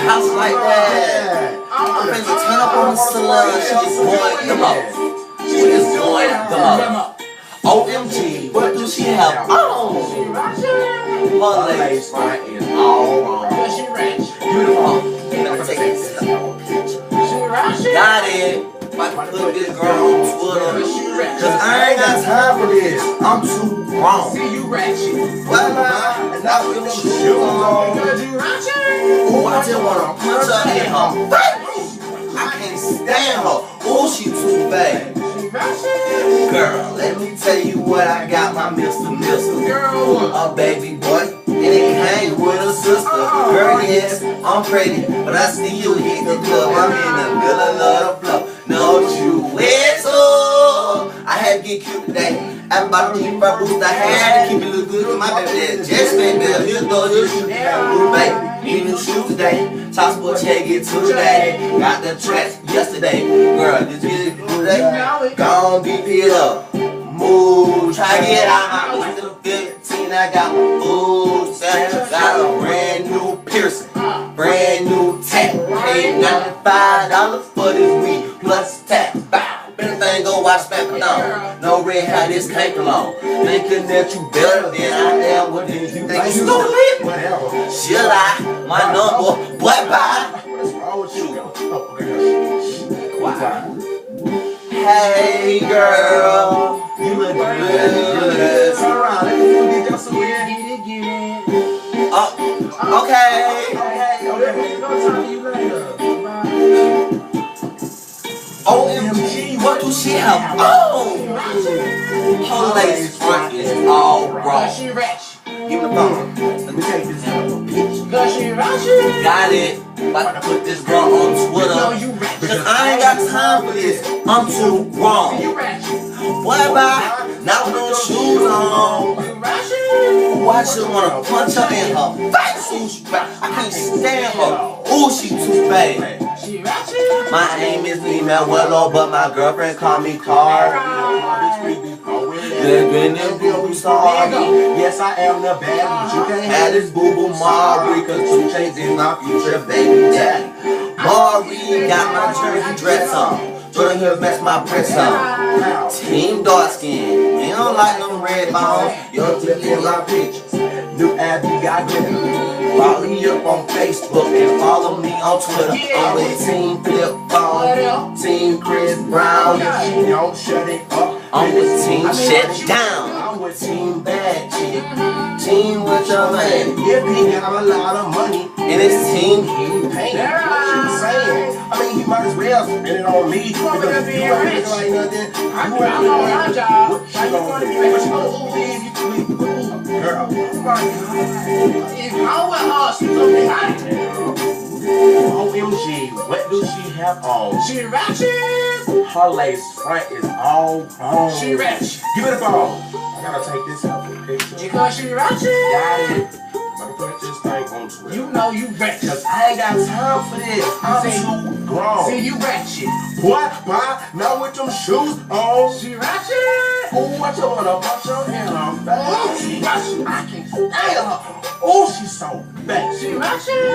house like that. I'm finna turn up on the salon. She just going them up. She just going them up. OMG, what do she have on? Her lace front is all wrong. Beautiful. Let me take this picture. Got it. About to put this girl on Twitter. Cause I ain't got time for this. I'm too grown. See you ratchet. Well, and I with them shoes on. Ooh, I just wanna punch her in her face. I can't stand her. Ooh, she too bad. Girl, let me tell you what I got, my Mr. Girl, a baby boy, and it came with a sister. Girl, yes, I'm pretty, but I still hit the club. I'm in the middle of the flow. No, you whistle. I had to get cute today. I'm about to keep my boost. I had to keep it look good to my baby. That just made me a little though. You shoot that baby. Need new shoes today. Top sport check it today. Got the tracks yesterday. Girl, did you get it today? Gon' beat it up. Move. Try to get out my little 15. I got my food. Got a brand new piercing. Brand new tap. Paid $95 for this week. Plus tax. Everything go watch Smackdown. No red how this came along. Thinking that you better than I am. What did you think? Stupid? Whatever. Should I? My number. Boy, bye. what's wrong with you? Quiet. Hey, girl. You look good. Alright, let me get your suit. Get it. Oh, okay. Okay. Go talk to you later. OMG, what do she have? Oh! Her lace front is all wrong. She ratchet. Give me the phone. Let me take this picture. She ratchet. Got it. About to put this girl on Twitter. No, you ratchet. Cause I ain't got time for this. I'm too grown. You ratchet. What about not with no shoes on? You ratchet. Ooh, I just wanna punch her in her face. Ooh, she bad. I can't stand her. Ooh, she too bad. She ratchet. My name is Email Willow, but my girlfriend call me Carl. Yes, I am the bad. You can't Had this boo-boo Maury, cause 2 Chainz is my future baby daddy. Maury got my jersey dress on. Jordan Hill match my press on. Team dark skin. They don't like them red bones. Young flip in my pictures. New Abby got glitter. Follow me up on Facebook and follow me on Twitter. I'm with Team Flip Phone, Team Chris Brown. If she don't shut it up, I'm with Team Shut It Down. I'm with Team Bad Chick. Team with your man. If he got a lot of money, And it's Team he paying. What you saying? I mean, he might as well spend it on me because if you ain't looking like nothing, I'm on my job. What you gonna do? What you gonna leave? Girl, oh my God. If I were us, something hot. OMG, what do she have on? She ratchet. Her lace front is all wrong. She ratchet. Give me the phone. I gotta take this out for the picture. Because she ratchet. Got it. I'm gonna put this thing on Twitter. You know you ratchet. Cause I ain't got time for this. I'm too grown. See, you ratchet. What? Why? Not with them shoes on. She ratchet. Oh, what you wanna punch her in her face? She ratchet. I can't stand her. Oh, she's so bad. She ratchet.